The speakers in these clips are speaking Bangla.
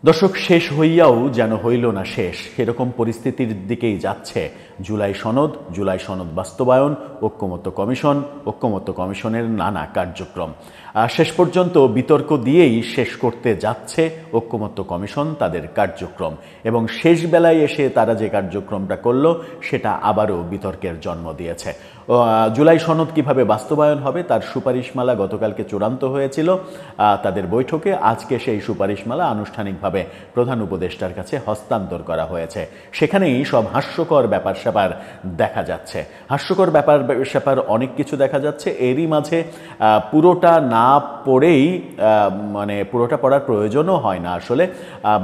দর্শক, শেষ হইয়াও যেন হইল না শেষ, এরকম পরিস্থিতির দিকেই যাচ্ছে জুলাই সনদ বাস্তবায়ন, ঐক্যমত্য কমিশনের নানা কার্যক্রম। শেষ পর্যন্ত বিতর্ক দিয়েই শেষ করতে যাচ্ছে ঐক্যমত্য কমিশন তাদের কার্যক্রম, এবং শেষ বেলায় এসে তারা যে কার্যক্রমটা করলো সেটা আবারও বিতর্কের জন্ম দিয়েছে। জুলাই সনদ কিভাবে বাস্তবায়ন হবে তার সুপারিশমালা গতকালকে চূড়ান্ত হয়েছিল তাদের বৈঠকে। আজকে সেই সুপারিশমালা আনুষ্ঠানিকভাবে প্রধান উপদেষ্টার কাছে হস্তান্তর করা হয়েছে। সেখানেই সব হাস্যকর ব্যাপার স্যাপার দেখা যাচ্ছে। হাস্যকর ব্যাপার স্যাপার অনেক কিছু দেখা যাচ্ছে। এরই মাঝে পুরোটা না পড়েই পুরোটা পড়ার প্রয়োজনও হয় না আসলে।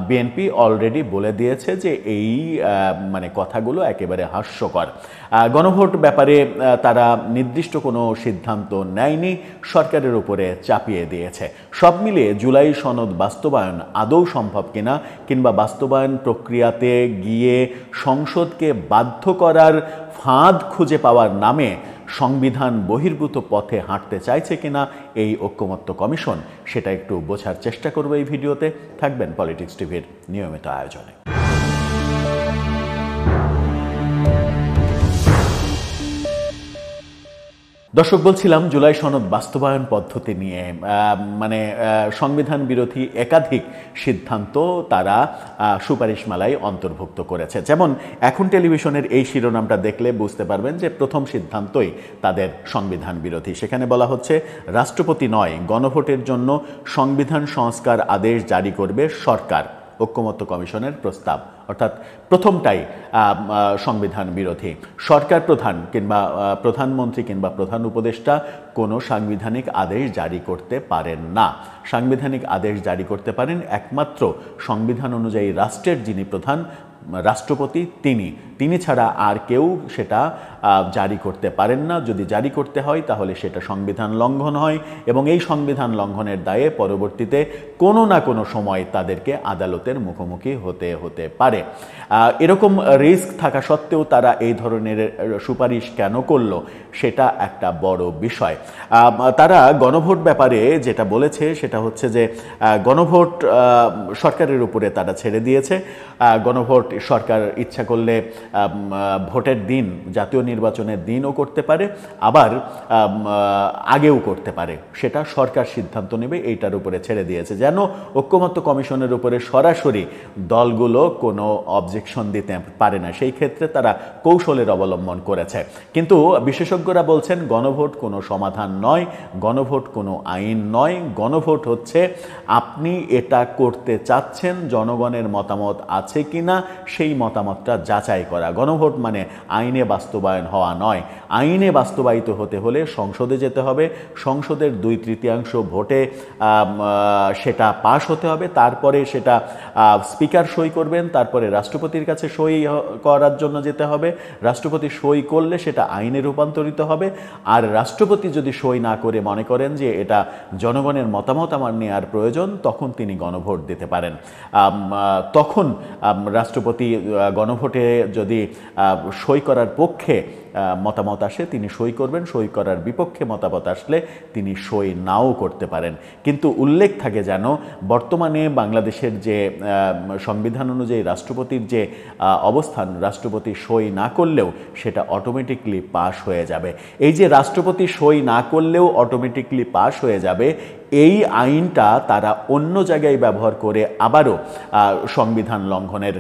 বিএনপি অলরেডি বলে দিয়েছে যে এই কথাগুলো একেবারে হাস্যকর। গণভোট ব্যাপারে তারা নির্দিষ্ট কোনো সিদ্ধান্ত নেয়নি, সরকারের উপরে চাপিয়ে দিয়েছে। সব মিলিয়ে জুলাই সনদ বাস্তবায়ন আদৌ সম্ভব কিনা, কিংবা বাস্তবায়ন প্রক্রিয়াতে গিয়ে সংসদকে বাধ্য করার ফাঁদ খুঁজে পাওয়ার নামে সংবিধান বহির্ভূত পথে হাঁটতে চাইছে কিনা এই ঐক্যমত্য কমিশন, সেটা একটু বোঝার চেষ্টা করব এই ভিডিওতে। থাকবেন পলিটিক্স টিভির নিয়মিত আয়োজনে। দর্শক, বলছিলাম জুলাই সনদ বাস্তবায়ন পদ্ধতি নিয়ে সংবিধান বিরোধী একাধিক সিদ্ধান্ত তারা সুপারিশমালায় অন্তর্ভুক্ত করেছে। যেমন এখন টেলিভিশনের এই শিরোনামটা দেখলে বুঝতে পারবেন যে প্রথম সিদ্ধান্তই তাদের সংবিধান বিরোধী। সেখানে বলা হচ্ছে, রাষ্ট্রপতি নয়, গণভোটের জন্য সংবিধান সংস্কার আদেশ জারি করবে সরকার, ঐক্যমত্য কমিশনের প্রস্তাব। অর্থাৎ প্রথমটাই সংবিধান বিরোধী। সরকার প্রধান কিংবা প্রধানমন্ত্রী কিংবা প্রধান উপদেষ্টা কোনো সাংবিধানিক আদেশ জারি করতে পারেন না। সাংবিধানিক আদেশ জারি করতে পারেন একমাত্র সংবিধান অনুযায়ী রাষ্ট্রের যিনি প্রধান, রাষ্ট্রপতি, তিনি ছাড়া আর কেউ সেটা জারি করতে পারেন না। যদি জারি করতে হয় তাহলে সেটা সংবিধান লঙ্ঘন হয়, এবং এই সংবিধান লঙ্ঘনের দায়ে পরবর্তীতে কোনো না কোনো সময় তাদেরকে আদালতের মুখোমুখি হতে পারে। এরকম রিস্ক থাকা সত্ত্বেও তারা এই ধরনের সুপারিশ কেন করলো সেটা একটা বড় বিষয়। তারা গণভোট ব্যাপারে যেটা বলেছে সেটা হচ্ছে যে গণভোট সরকারের উপরে তারা ছেড়ে দিয়েছে। গণভোট সরকার ইচ্ছা করলে ভোটের দিন, জাতীয় নির্বাচনের দিনও করতে পারে, আবার আগেও করতে পারে, সেটা সরকার সিদ্ধান্ত নেবে, এইটার উপরে ছেড়ে দিয়েছে। যেন ঐক্যমত্য কমিশনের উপরে সরাসরি দলগুলো কোনো অবজেকশন দিতে পারে না, সেই ক্ষেত্রে তারা কৌশলের অবলম্বন করেছে। কিন্তু বিশেষজ্ঞরা বলছেন গণভোট কোনো সমাধান নয়, গণভোট কোনো আইন নয়। গণভোট হচ্ছে আপনি এটা করতে চাচ্ছেন, জনগণের মতামত আছে কিনা সেই মতামতটা যাচাই করা। গণভোট মানে আইনে বাস্তবায়ন হওয়া নয়। আইনে বাস্তবায়িত হতে হলে সংসদে যেতে হবে, সংসদের 2/3 ভোটে সেটা পাশ হতে হবে, তারপরে সেটা স্পিকার সই করবেন, তারপরে রাষ্ট্রপতির কাছে সই করার জন্য যেতে হবে। রাষ্ট্রপতি সই করলে সেটা আইনে রূপান্তরিত হবে, আর রাষ্ট্রপতি যদি সই না করে মনে করেন যে এটা জনগণের মতামত আমার নেওয়ার প্রয়োজন, তখন তিনি গণভোট দিতে পারেন। তখন রাষ্ট্রপতি গণভোটে যদি সই করার পক্ষে মতামত আসে তিনি সই করবেন, সই করার বিপক্ষে মতামত আসলে তিনি সই নাও করতে পারেন। কিন্তু উল্লেখ থাকে যেন বর্তমানে বাংলাদেশের যে সংবিধান অনুযায়ী রাষ্ট্রপতির যে অবস্থান, রাষ্ট্রপতি সই না করলেও সেটা অটোমেটিকলি পাস হয়ে যাবে। এই যে রাষ্ট্রপতি সই না করলেও অটোমেটিকলি পাস হয়ে যাবে, এই আইনটা তারা অন্য জায়গায় ব্যবহার করে আবারও সংবিধান লঙ্ঘনের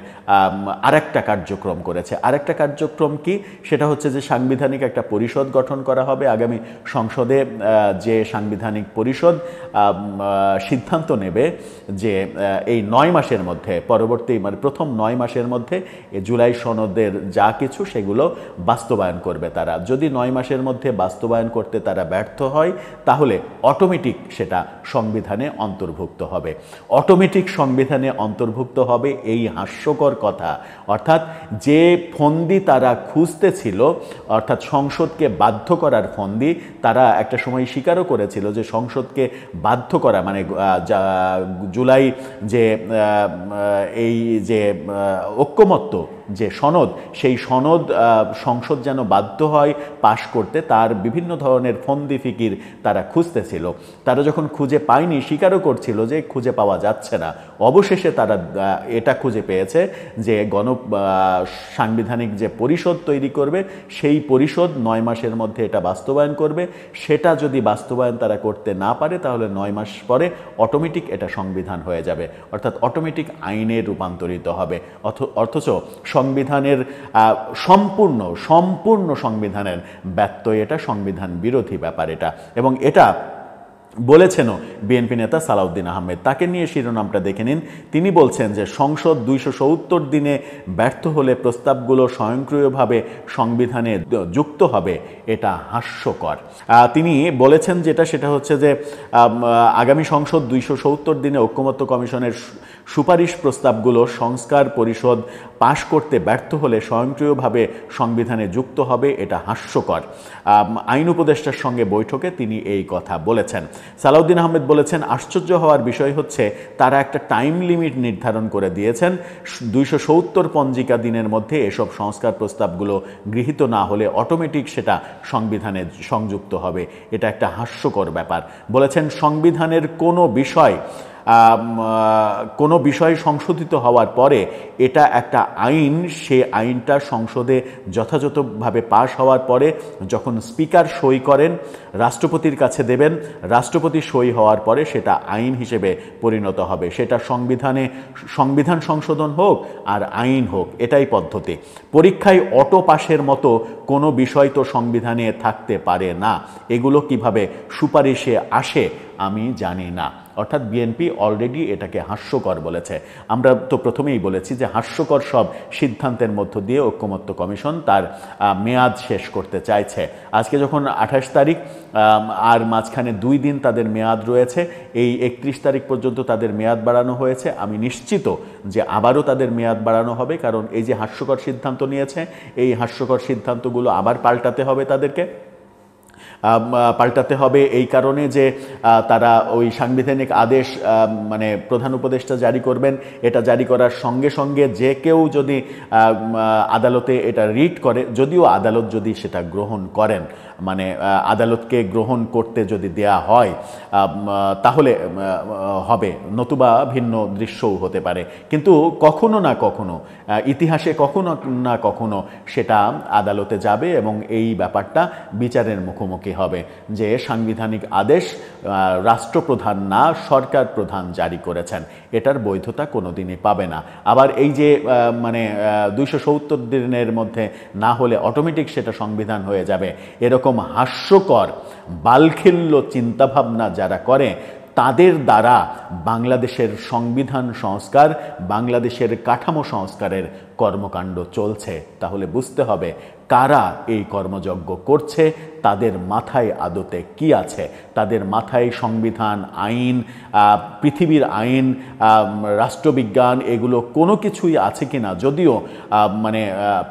আরেকটা কার্যক্রম করেছে। আরেকটা কার্যক্রম কি? সেটা হচ্ছে যে সাংবিধানিক একটা পরিষদ গঠন করা হবে আগামী সংসদে। যে সাংবিধানিক পরিষদ সিদ্ধান্ত নেবে যে এই 9 মাসের মধ্যে, পরবর্তী প্রথম 9 মাসের মধ্যে জুলাই সনদের যা কিছু সেগুলো বাস্তবায়ন করবে তারা। যদি 9 মাসের মধ্যে বাস্তবায়ন করতে তারা ব্যর্থ হয় তাহলে অটোমেটিক সেটা সংবিধানে অন্তর্ভুক্ত হবে। অটোমেটিক সংবিধানে অন্তর্ভুক্ত হবে, এই হাস্যকর কথা। অর্থাৎ যে ফন্দি তারা খুঁজতেছিল, অর্থাৎ সংসদকে বাধ্য করার ফন্দি, তারা একটা সময় স্বীকারও করেছিল যে সংসদকে বাধ্য করা জুলাই যে এই যে ঐক্যমত্য যে সনদ, সেই সনদ সংসদ যেন বাধ্য হয় পাশ করতে, তার বিভিন্ন ধরনের ফন্দি ফিকির তারা খুঁজতেছিল। তারা যখন খুঁজে পায়নি, স্বীকারও করছিল যে খুঁজে পাওয়া যাচ্ছে না, অবশেষে তারা এটা খুঁজে পেয়েছে যে সাংবিধানিক যে পরিষদ তৈরি করবে, সেই পরিষদ 9 মাসের মধ্যে এটা বাস্তবায়ন করবে। সেটা যদি বাস্তবায়ন তারা করতে না পারে, তাহলে 9 মাস পরে অটোমেটিক এটা সংবিধান হয়ে যাবে, অর্থাৎ অটোমেটিক আইনে রূপান্তরিত হবে। অথচ সংবিধানের সম্পূর্ণ সংবিধানের ব্যত্যয়, এটা সংবিধান বিরোধী ব্যাপার এটা। এবং এটা বলেছেনও বিএনপি নেতা সালাউদ্দিন আহমেদ। তাকে নিয়ে শিরোনামটা দেখে নিন। তিনি বলছেন যে সংসদ 270 দিনে ব্যর্থ হলে প্রস্তাবগুলো স্বয়ংক্রিয়ভাবে সংবিধানে যুক্ত হবে, এটা হাস্যকর। তিনি বলেছেন সেটা হচ্ছে যে আগামী সংসদ 270 দিনে ঐকমত্য কমিশনের সুপারিশ প্রস্তাবগুলো সংস্কার পরিষদ পাশ করতে ব্যর্থ হলে স্বয়ংক্রিয়ভাবে সংবিধানে যুক্ত হবে, এটা হাস্যকর। আইন উপদেষ্টার সঙ্গে বৈঠকে তিনি এই কথা বলেছেন। সালাউদ্দিন আহমেদ বলেছেন, আশ্চর্য হওয়ার বিষয় হচ্ছে তারা একটা টাইম লিমিট নির্ধারণ করে দিয়েছেন। 270 পঞ্জিকা দিনের মধ্যে এসব সংস্কার প্রস্তাবগুলো গৃহীত না হলে অটোমেটিক সেটা সংবিধানে সংযুক্ত হবে। এটা একটা হাস্যকর ব্যাপার। বলেছেন সংবিধানের কোনো বিষয় সংশোধিত হওয়ার পরে এটা একটা আইন, সে আইনটা সংসদে যথাযথভাবে পাশ হওয়ার পরে যখন স্পিকার সই করেন, রাষ্ট্রপতির কাছে দেবেন, রাষ্ট্রপতি সই হওয়ার পরে সেটা আইন হিসেবে পরিণত হবে। সেটা সংবিধান সংশোধন হোক আর আইন হোক, এটাই পদ্ধতি। পরীক্ষায় অটো পাশের মতো কোনো বিষয় তো সংবিধানে থাকতে পারে না। এগুলো কিভাবে সুপারিশে আসে আমি জানি না। অর্থাৎ বিএনপি অলরেডি এটাকে হাস্যকর বলেছে। আমরা তো প্রথমেই বলেছি যে হাস্যকর সব সিদ্ধান্তের মধ্য দিয়ে ঐকমত্য কমিশন তার মেয়াদ শেষ করতে চাইছে। আজকে যখন 28 তারিখ, আর মাঝখানে 2 দিন তাদের মেয়াদ রয়েছে। এই 31 তারিখ পর্যন্ত তাদের মেয়াদ বাড়ানো হয়েছে। আমি নিশ্চিত যে আবারও তাদের মেয়াদ বাড়ানো হবে, কারণ এই যে হাস্যকর সিদ্ধান্ত নিয়েছে, এই হাস্যকর সিদ্ধান্তগুলো আবার পাল্টাতে হবে তাদেরকে। পাল্টাতে হবে এই কারণে যে তারা ওই সাংবিধানিক আদেশ মানে প্রধান উপদেষ্টা জারি করবেন। এটা জারি করার সঙ্গে সঙ্গে যে কেউ যদি আদালতে এটা রিট করে, যদিও আদালত যদি সেটা গ্রহণ করেন, মানে আদালতকে গ্রহণ করতে যদি দেয়া হয় তাহলে হবে, নতুবা ভিন্ন দৃশ্যও হতে পারে। কিন্তু কখনো না কখনো ইতিহাসে কখনো না কখনো সেটা আদালতে যাবে এবং এই ব্যাপারটা বিচারের মুখোমুখি হবে যে সাংবিধানিক আদেশ রাষ্ট্রপ্রধান না সরকার প্রধান জারি করেছেন, এটার বৈধতা কোনোদিনই পাবে না। আবার এই যে মানে 270 দিনের মধ্যে না হলে অটোমেটিক সেটা সংবিধান হয়ে যাবে, এরকম হাস্যকর বালখিল্য চিন্তাভাবনা যারা করে, তাদের দ্বারা বাংলাদেশের সংবিধান সংস্কার, বাংলাদেশের কাঠামো সংস্কারের কর্মকাণ্ড চলছে। তাহলে বুঝতে হবে কারা এই কর্মযজ্ঞ করছে, তাদের মাথায় আদতে কি আছে। তাদের মাথায় সংবিধান, আইন, পৃথিবীর আইন, রাষ্ট্রবিজ্ঞান, এগুলো কোনো কিছুই আছে কিনা। যদিও মানে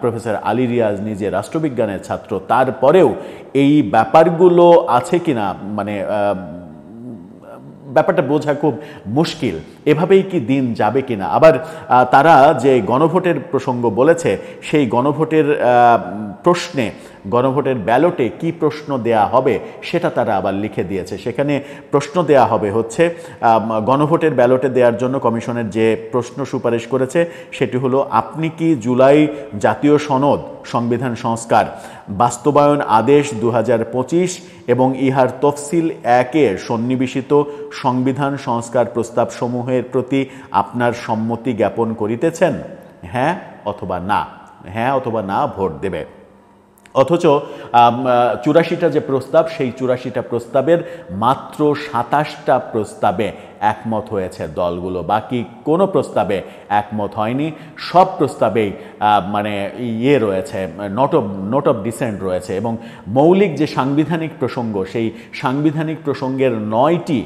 প্রফেসর আলী রিয়াজ নিজে রাষ্ট্রবিজ্ঞানের ছাত্র, তারপরেও এই ব্যাপারগুলো আছে কিনা মানে ব্যাপারটা বোঝা খুব মুশকিল। এভাবেই কি দিন যাবে কিনা। আবার তারা যে গণভোটের প্রসঙ্গ বলেছে, সেই গণভোটের প্রশ্নে, গণভোটের ব্যালটে কি প্রশ্ন দেয়া হবে সেটা তারা আবার লিখে দিয়েছে। সেখানে প্রশ্ন দেয়া হবে হচ্ছে, গণভোটের ব্যালটে দেওয়ার জন্য কমিশনের যে প্রশ্ন সুপারিশ করেছে সেটি হলো, আপনি কি জুলাই জাতীয় সনদ সংবিধান সংস্কার বাস্তবায়ন আদেশ 2025 এবং ইহার তফসিল 1-এ সন্নিবেশিত সংবিধান সংস্কার প্রস্তাব সমূহের প্রতি আপনার সম্মতি জ্ঞাপন করিতেছেন? হ্যাঁ অথবা না, হ্যাঁ অথবা না ভোট দেবে। অথচ 84টা যে প্রস্তাব, সেই 84টা প্রস্তাবের মাত্র 27টা প্রস্তাবে একমত হয়েছে দলগুলো, বাকি কোনো প্রস্তাবে একমত হয়নি। সব প্রস্তাবেই মানে রয়েছে, নোট অফ ডিসেন্ট রয়েছে। এবং মৌলিক যে সাংবিধানিক প্রসঙ্গ, সেই সাংবিধানিক প্রসঙ্গের 9টি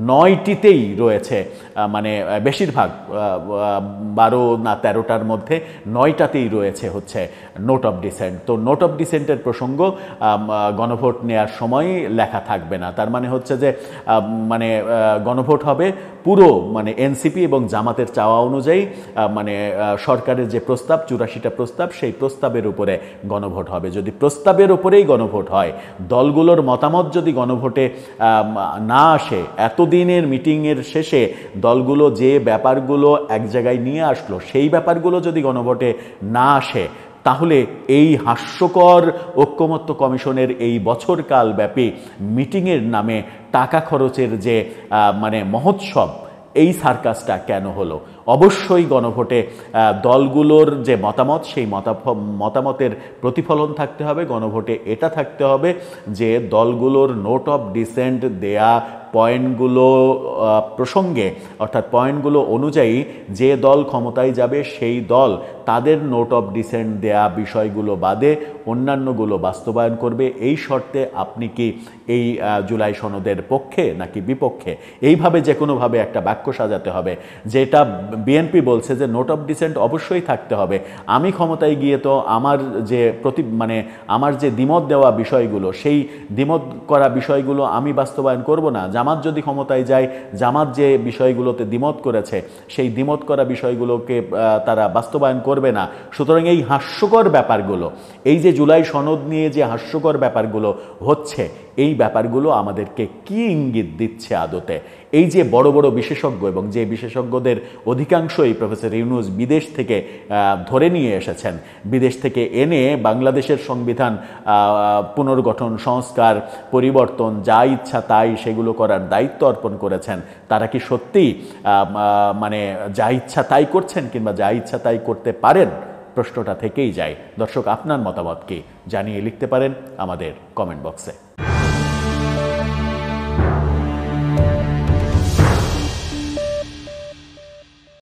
9টিতেই রয়েছে মানে বেশিরভাগ 12 না 13টার মধ্যে 9টাতেই রয়েছে হচ্ছে নোট অফ ডিসেন্ট। তো নোট অফ ডিসেন্টের প্রসঙ্গ গণভোট নেওয়ার সময় লেখা থাকবে না। তার মানে হচ্ছে যে মানে গণভোট হবে পুরো মানে এনসিপি এবং জামাতের চাওয়া অনুযায়ী মানে সরকারের যে প্রস্তাব 84টা প্রস্তাব, সেই প্রস্তাবের উপরে গণভোট হবে। যদি প্রস্তাবের উপরেই গণভোট হয়, দলগুলোর মতামত যদি গণভোটে না আসে, এতদিনের মিটিংয়ের শেষে দলগুলো যে ব্যাপারগুলো এক জায়গায় নিয়ে আসলো সেই ব্যাপারগুলো যদি গণভোটে না আসে, তাহলে এই হাস্যকর ঐক্যমত্য কমিশনের এই বছরকাল ব্যাপী মিটিংয়ের নামে টাকা খরচের যে মানে মহোৎসব, এই সার্কাসটা কেন হলো? অবশ্যই গণভোটে দলগুলোর যে মতামত, সেই মতামতের প্রতিফলন থাকতে হবে। গণভোটে এটা থাকতে হবে যে দলগুলোর নোট অফ ডিসেন্ট দেয়া পয়েন্টগুলো প্রসঙ্গে, অর্থাৎ পয়েন্টগুলো অনুযায়ী যে দল ক্ষমতায় যাবে সেই দল তাদের নোট অফ ডিসেন্ট দেয়া বিষয়গুলো বাদে অন্যান্যগুলো বাস্তবায়ন করবে। এই শর্তে আপনি কি এই জুলাই সনদের পক্ষে নাকি বিপক্ষে, এইভাবে যে কোনোভাবে একটা বাক্য সাজাতে হবে। যেটা বিএনপি বলছে যে নোট অফ ডিসেন্ট অবশ্যই থাকতে হবে, আমি ক্ষমতায় গিয়ে তো আমার যে মানে আমার যে দ্বিমত দেওয়া বিষয়গুলো, সেই দ্বিমত করা বিষয়গুলো আমি বাস্তবায়ন করব না। জামাত যদি ক্ষমতায় যায়, জামাত যে বিষয়গুলোতে দ্বিমত করেছে সেই দ্বিমত করা বিষয়গুলোকে তারা বাস্তবায়ন করবে না। সুতরাং এই হাস্যকর ব্যাপারগুলো, এই যে জুলাই সনদ নিয়ে যে হাস্যকর ব্যাপারগুলো হচ্ছে, এই ব্যাপারগুলো আমাদেরকে কি ইঙ্গিত দিচ্ছে আদতে? এই যে বড় বড় বিশেষজ্ঞ, এবং যে বিশেষজ্ঞদের অধিকাংশই প্রফেসর ইউনূস বিদেশ থেকে ধরে নিয়ে এসেছেন, বিদেশ থেকে এনে বাংলাদেশের সংবিধান পুনর্গঠন, সংস্কার, পরিবর্তন, যা ইচ্ছা তাই সেগুলো করার দায়িত্ব অর্পণ করেছেন, তারা কি সত্যিই মানে যা ইচ্ছা তাই করছেন, কিংবা যা ইচ্ছা তাই করতে পারেন? প্রশ্নটা থেকেই যায়। দর্শক, আপনার মতামত কি জানিয়ে লিখতে পারেন আমাদের কমেন্ট বক্সে।